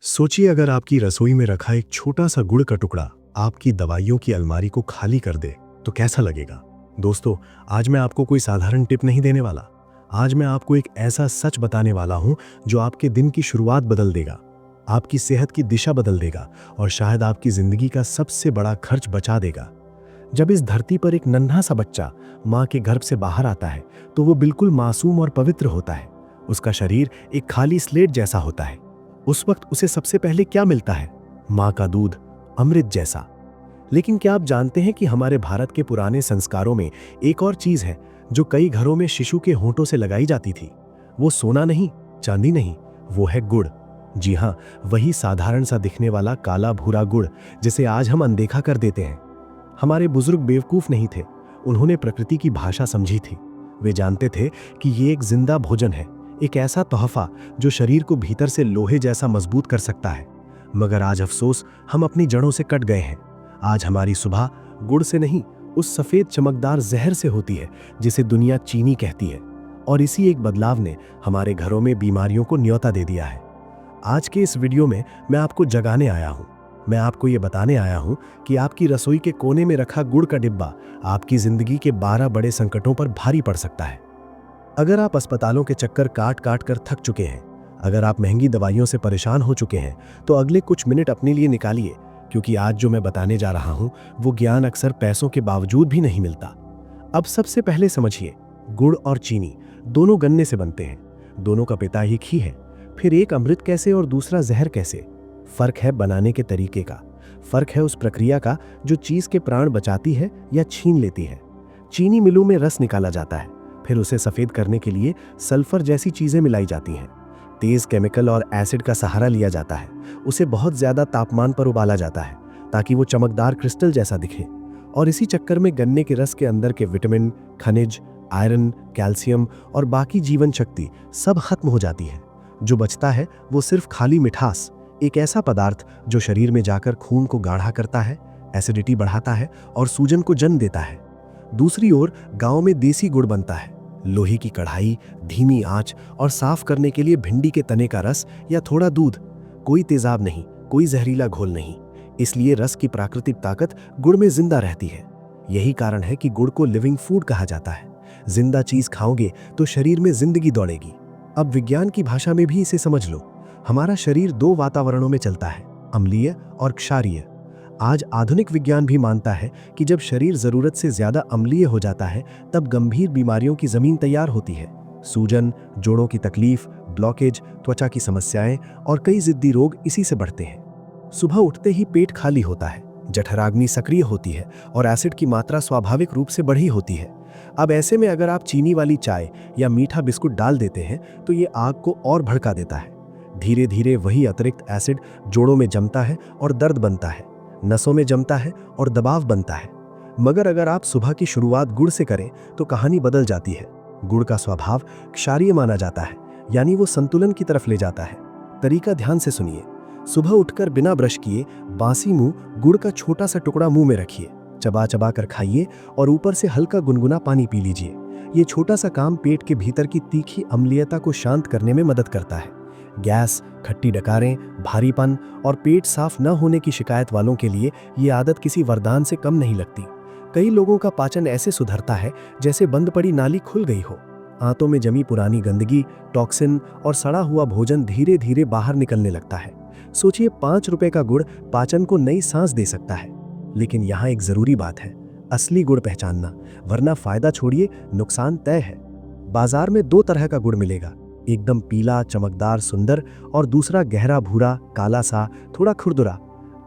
सोचिए अगर आपकी रसोई में रखा एक छोटा सा गुड़ का टुकड़ा आपकी दवाइयों की अलमारी को खाली कर दे तो कैसा लगेगा। दोस्तों, आज मैं आपको कोई साधारण टिप नहीं देने वाला। आज मैं आपको एक ऐसा सच बताने वाला हूं जो आपके दिन की शुरुआत बदल देगा, आपकी सेहत की दिशा बदल देगा और शायद आपकी जिंदगी का सबसे बड़ा खर्च बचा देगा। जब इस धरती पर एक नन्हा सा बच्चा माँ के गर्भ से बाहर आता है तो वो बिल्कुल मासूम और पवित्र होता है। उसका शरीर एक खाली स्लेट जैसा होता है। उस वक्त उसे सबसे पहले क्या मिलता है? माँ का दूध, अमृत जैसा। लेकिन क्या आप जानते हैं कि हमारे भारत के पुराने संस्कारों में एक और चीज है जो कई घरों में शिशु के होंठों से लगाई जाती थी। वो सोना नहीं, चांदी नहीं, वो है गुड़। जी हाँ, वही साधारण सा दिखने वाला काला भूरा गुड़ जिसे आज हम अनदेखा कर देते हैं। हमारे बुजुर्ग बेवकूफ नहीं थे, उन्होंने प्रकृति की भाषा समझी थी। वे जानते थे कि ये एक जिंदा भोजन है, एक ऐसा तोहफा जो शरीर को भीतर से लोहे जैसा मजबूत कर सकता है। मगर आज अफसोस, हम अपनी जड़ों से कट गए हैं। आज हमारी सुबह गुड़ से नहीं, उस सफेद चमकदार जहर से होती है जिसे दुनिया चीनी कहती है। और इसी एक बदलाव ने हमारे घरों में बीमारियों को न्योता दे दिया है। आज के इस वीडियो में मैं आपको जगाने आया हूं। मैं आपको ये बताने आया हूं कि आपकी रसोई के कोने में रखा गुड़ का डिब्बा आपकी जिंदगी के 12 बड़े संकटों पर भारी पड़ सकता है। अगर आप अस्पतालों के चक्कर काट काट कर थक चुके हैं, अगर आप महंगी दवाइयों से परेशान हो चुके हैं, तो अगले कुछ मिनट अपने लिए निकालिए, क्योंकि आज जो मैं बताने जा रहा हूं वो ज्ञान अक्सर पैसों के बावजूद भी नहीं मिलता। अब सबसे पहले समझिए, गुड़ और चीनी दोनों गन्ने से बनते हैं, दोनों का पिता एक ही है। फिर एक अमृत कैसे और दूसरा जहर कैसे? फर्क है बनाने के तरीके का, फर्क है उस प्रक्रिया का जो चीज के प्राण बचाती है या छीन लेती है। चीनी मिलों में रस निकाला जाता है, फिर उसे सफेद करने के लिए सल्फर जैसी चीजें मिलाई जाती हैं। तेज केमिकल और एसिड का सहारा लिया जाता है, उसे बहुत ज्यादा तापमान पर उबाला जाता है ताकि वो चमकदार क्रिस्टल जैसा दिखे। और इसी चक्कर में गन्ने के रस के अंदर के विटामिन, खनिज, आयरन, कैल्शियम और बाकी जीवन शक्ति सब खत्म हो जाती है। जो बचता है वो सिर्फ खाली मिठास, एक ऐसा पदार्थ जो शरीर में जाकर खून को गाढ़ा करता है, एसिडिटी बढ़ाता है और सूजन को जन्म देता है। दूसरी ओर गांव में देसी गुड़ बनता है, लोहे की कढ़ाई, धीमी आंच और साफ करने के लिए भिंडी के तने का रस या थोड़ा दूध। कोई तेजाब नहीं, कोई जहरीला घोल नहीं, इसलिए रस की प्राकृतिक ताकत गुड़ में जिंदा रहती है। यही कारण है कि गुड़ को लिविंग फूड कहा जाता है। जिंदा चीज खाओगे तो शरीर में जिंदगी दौड़ेगी। अब विज्ञान की भाषा में भी इसे समझ लो। हमारा शरीर 2 वातावरणों में चलता है, अम्लीय और क्षारीय। आज आधुनिक विज्ञान भी मानता है कि जब शरीर जरूरत से ज्यादा अम्लीय हो जाता है तब गंभीर बीमारियों की जमीन तैयार होती है। सूजन, जोड़ों की तकलीफ, ब्लॉकेज, त्वचा की समस्याएं और कई जिद्दी रोग इसी से बढ़ते हैं। सुबह उठते ही पेट खाली होता है, जठराग्नि सक्रिय होती है और एसिड की मात्रा स्वाभाविक रूप से बढ़ी होती है। अब ऐसे में अगर आप चीनी वाली चाय या मीठा बिस्कुट डाल देते हैं तो ये आग को और भड़का देता है। धीरे धीरे वही अतिरिक्त एसिड जोड़ों में जमता है और दर्द बनता है, नसों में जमता है और दबाव बनता है। मगर अगर आप सुबह की शुरुआत गुड़ से करें तो कहानी बदल जाती है। गुड़ का स्वभाव क्षारीय माना जाता है, यानी वो संतुलन की तरफ ले जाता है। तरीका ध्यान से सुनिए। सुबह उठकर बिना ब्रश किए बासी मुंह गुड़ का छोटा सा टुकड़ा मुंह में रखिए, चबा चबा कर खाइए और ऊपर से हल्का गुनगुना पानी पी लीजिए। ये छोटा सा काम पेट के भीतर की तीखी अम्लीयता को शांत करने में मदद करता है। गैस, खट्टी डकारें, भारीपन और पेट साफ न होने की शिकायत वालों के लिए ये आदत किसी वरदान से कम नहीं लगती। कई लोगों का पाचन ऐसे सुधरता है जैसे बंद पड़ी नाली खुल गई हो। आंतों में जमी पुरानी गंदगी, टॉक्सिन और सड़ा हुआ भोजन धीरे धीरे बाहर निकलने लगता है। सोचिए, 5 रुपए का गुड़ पाचन को नई सांस दे सकता है। लेकिन यहाँ एक जरूरी बात है, असली गुड़ पहचानना, वरना फायदा छोड़िए नुकसान तय है। बाजार में 2 तरह का गुड़ मिलेगा, एकदम पीला, चमकदार, सुंदर, और दूसरा गहरा भूरा, काला सा, थोड़ा खुरदुरा।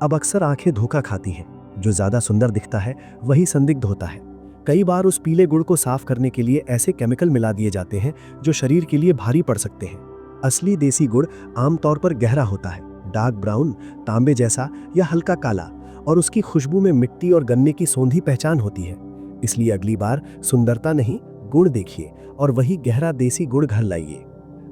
अब अक्सर आंखें धोखा खाती हैं, जो ज्यादा सुंदर दिखता है वही संदिग्ध होता है। कई बार उस पीले गुड़ को साफ करने के लिए ऐसे केमिकल मिला दिए जाते हैं जो शरीर के लिए भारी पड़ सकते हैं। असली देसी गुड़ आमतौर पर गहरा होता है, डार्क ब्राउन, तांबे जैसा या हल्का काला, और उसकी खुशबू में मिट्टी और गन्ने की सौंधी पहचान होती है। इसलिए अगली बार सुंदरता नहीं, गुण देखिए और वही गहरा देसी गुड़ घर लाइए।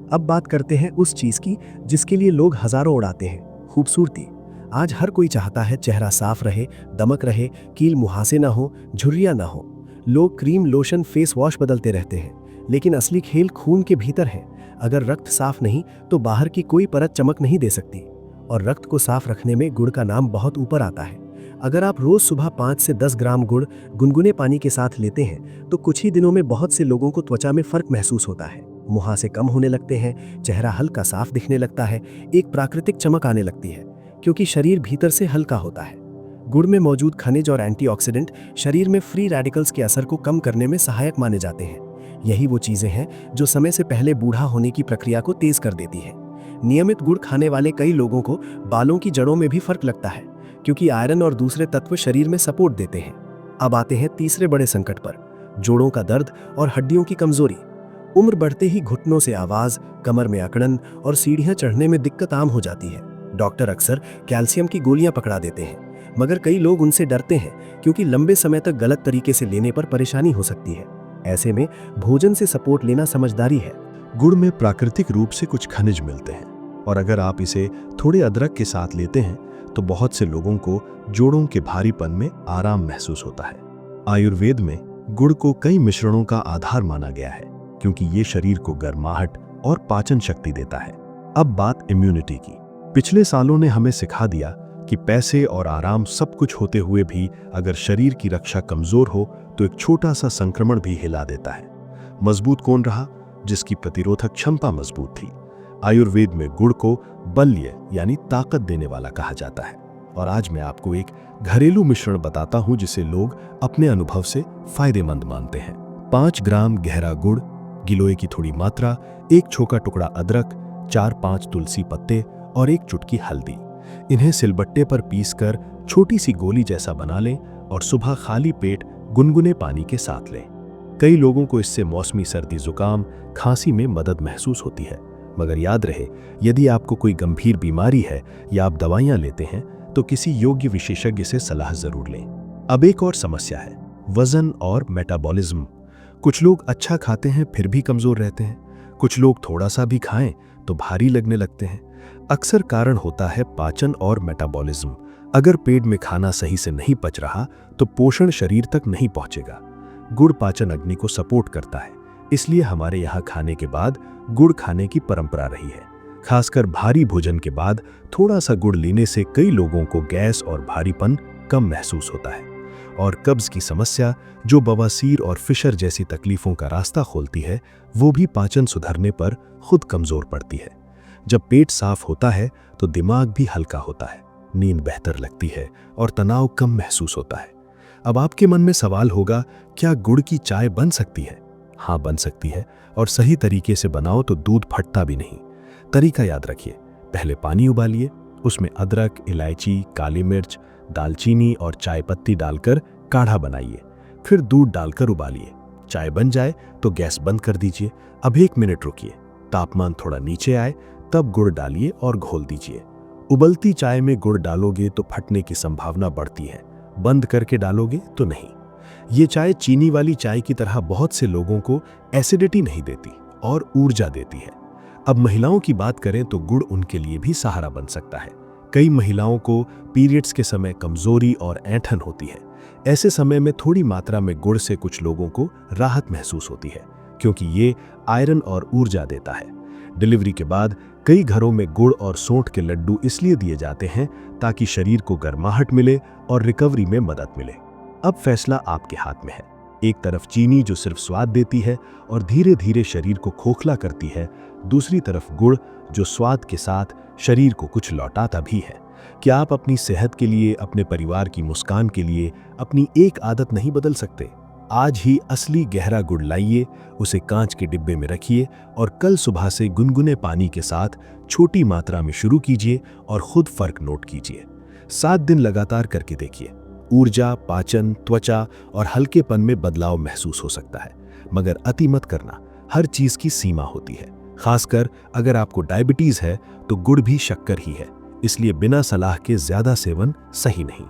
अब बात करते हैं उस चीज की जिसके लिए लोग हजारों उड़ाते हैं, खूबसूरती। आज हर कोई चाहता है चेहरा साफ रहे, दमक रहे, कील मुहासे ना हो, झुर्रियां ना हो। लोग क्रीम, लोशन, फेस वॉश बदलते रहते हैं, लेकिन असली खेल खून के भीतर है। अगर रक्त साफ नहीं तो बाहर की कोई परत चमक नहीं दे सकती। और रक्त को साफ रखने में गुड़ का नाम बहुत ऊपर आता है। अगर आप रोज सुबह 5 से 10 ग्राम गुड़ गुनगुने पानी के साथ लेते हैं तो कुछ ही दिनों में बहुत से लोगों को त्वचा में फर्क महसूस होता है। मुहासे कम होने लगते हैं, चेहरा हल्का साफ दिखने लगता है, एक प्राकृतिक चमक आने लगती है, क्योंकि शरीर भीतर से हल्का होता है। गुड़ में मौजूद खनिज और एंटीऑक्सीडेंट शरीर में फ्री रेडिकल्स के असर को कम करने में सहायक माने जाते हैं। यही वो चीजें हैं जो समय से पहले बूढ़ा होने की प्रक्रिया को तेज कर देती है। नियमित गुड़ खाने वाले कई लोगों को बालों की जड़ों में भी फर्क लगता है, क्योंकि आयरन और दूसरे तत्व शरीर में सपोर्ट देते हैं। अब आते हैं तीसरे बड़े संकट पर, जोड़ों का दर्द और हड्डियों की कमजोरी। उम्र बढ़ते ही घुटनों से आवाज, कमर में अकड़न और सीढ़ियां चढ़ने में दिक्कत आम हो जाती है। डॉक्टर अक्सर कैल्शियम की गोलियां पकड़ा देते हैं, मगर कई लोग उनसे डरते हैं क्योंकि लंबे समय तक गलत तरीके से लेने पर परेशानी हो सकती है। ऐसे में भोजन से सपोर्ट लेना समझदारी है। गुड़ में प्राकृतिक रूप से कुछ खनिज मिलते हैं और अगर आप इसे थोड़े अदरक के साथ लेते हैं तो बहुत से लोगों को जोड़ों के भारीपन में आराम महसूस होता है। आयुर्वेद में गुड़ को कई मिश्रणों का आधार माना गया है क्योंकि ये शरीर को गर्माहट और पाचन शक्ति देता है। अब बात इम्यूनिटी की। पिछले सालों ने हमें सिखा दिया कि पैसे और आराम सब कुछ होते हुए भी अगर शरीर की रक्षा कमजोर हो तो एक छोटा सा संक्रमण भी हिला देता है। मजबूत कौन रहा? जिसकी प्रतिरोधक क्षमता मजबूत थी। आयुर्वेद में गुड़ को बल्य यानी ताकत देने वाला कहा जाता है और आज मैं आपको एक घरेलू मिश्रण बताता हूं जिसे लोग अपने अनुभव से फायदेमंद मानते हैं। 5 ग्राम गहरा गुड़, गिलोय की थोड़ी मात्रा, एक छोटा टुकड़ा अदरक, 4-5 तुलसी पत्ते और एक चुटकी हल्दी। इन्हें सिलबट्टे पर पीसकर छोटी सी गोली जैसा बना लें और सुबह खाली पेट गुनगुने पानी के साथ लें। कई लोगों को इससे मौसमी सर्दी, जुकाम, खांसी में मदद महसूस होती है, मगर याद रहे यदि आपको कोई गंभीर बीमारी है या आप दवाइयां लेते हैं तो किसी योग्य विशेषज्ञ से सलाह जरूर लें। अब एक और समस्या है, वजन और मेटाबॉलिज्म। कुछ लोग अच्छा खाते हैं फिर भी कमजोर रहते हैं, कुछ लोग थोड़ा सा भी खाएं तो भारी लगने लगते हैं। अक्सर कारण होता है पाचन और मेटाबॉलिज्म। अगर पेट में खाना सही से नहीं पच रहा तो पोषण शरीर तक नहीं पहुंचेगा। गुड़ पाचन अग्नि को सपोर्ट करता है, इसलिए हमारे यहाँ खाने के बाद गुड़ खाने की परंपरा रही है। खासकर भारी भोजन के बाद थोड़ा सा गुड़ लेने से कई लोगों को गैस और भारीपन कम महसूस होता है और कब्ज की समस्या जो बवासीर और फिशर जैसी तकलीफों का रास्ता खोलती है वो भी पाचन सुधरने पर खुद कमजोर पड़ती है। जब पेट साफ होता है तो दिमाग भी हल्का होता है, नींद बेहतर लगती है और तनाव कम महसूस होता है। अब आपके मन में सवाल होगा, क्या गुड़ की चाय बन सकती है? हाँ, बन सकती है और सही तरीके से बनाओ तो दूध फटता भी नहीं। तरीका याद रखिए, पहले पानी उबालिए, उसमें अदरक, इलायची, काली मिर्च, दालचीनी और चाय पत्ती डालकर काढ़ा बनाइए। फिर दूध डालकर उबालिए। चाय बन जाए तो गैस बंद कर दीजिए। अब 1 मिनट रुकिए, तापमान थोड़ा नीचे आए तब गुड़ डालिए और घोल दीजिए। उबलती चाय में गुड़ डालोगे तो फटने की संभावना बढ़ती है, बंद करके डालोगे तो नहीं। ये चाय चीनी वाली चाय की तरह बहुत से लोगों को एसिडिटी नहीं देती और ऊर्जा देती है। अब महिलाओं की बात करें तो गुड़ उनके लिए भी सहारा बन सकता है। कई महिलाओं को पीरियड्स के समय कमजोरी और ऐंठन होती है। ऐसे समय में थोड़ी मात्रा में गुड़ से कुछ लोगों को राहत महसूस होती है, क्योंकि ये आयरन और ऊर्जा देता है। डिलीवरी के बाद कई घरों में गुड़ और सौंठ के लड्डू इसलिए दिए जाते हैं ताकि शरीर को गर्माहट मिले और रिकवरी में मदद मिले। अब फैसला आपके हाथ में है। एक तरफ चीनी जो सिर्फ स्वाद देती है और धीरे धीरे शरीर को खोखला करती है, दूसरी तरफ गुड़ जो स्वाद के साथ शरीर को कुछ लौटाता भी है। क्या आप अपनी सेहत के लिए, अपने परिवार की मुस्कान के लिए अपनी एक आदत नहीं बदल सकते? आज ही असली गहरा गुड़ लाइए, उसे कांच के डिब्बे में रखिए और कल सुबह से गुनगुने पानी के साथ छोटी मात्रा में शुरू कीजिए और खुद फर्क नोट कीजिए। 7 दिन लगातार करके देखिए। ऊर्जा, पाचन, त्वचा और हल्केपन में बदलाव महसूस हो सकता है, मगर अति मत करना। हर चीज की सीमा होती है। खासकर अगर आपको डायबिटीज है तो गुड़ भी शक्कर ही है, इसलिए बिना सलाह के ज्यादा सेवन सही नहीं।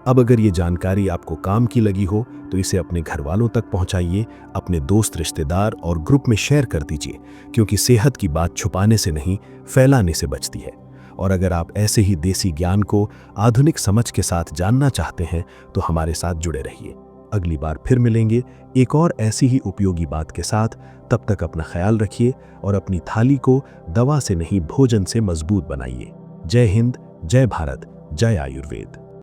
अब अगर ये जानकारी आपको काम की लगी हो तो इसे अपने घर वालों तक पहुंचाइए, अपने दोस्त, रिश्तेदार और ग्रुप में शेयर कर दीजिए, क्योंकि सेहत की बात छुपाने से नहीं, फैलाने से बचती है। और अगर आप ऐसे ही देसी ज्ञान को आधुनिक समझ के साथ जानना चाहते हैं तो हमारे साथ जुड़े रहिए। अगली बार फिर मिलेंगे एक और ऐसी ही उपयोगी बात के साथ। तब तक अपना ख्याल रखिए और अपनी थाली को दवा से नहीं, भोजन से मजबूत बनाइए। जय हिंद, जय भारत, जय आयुर्वेद।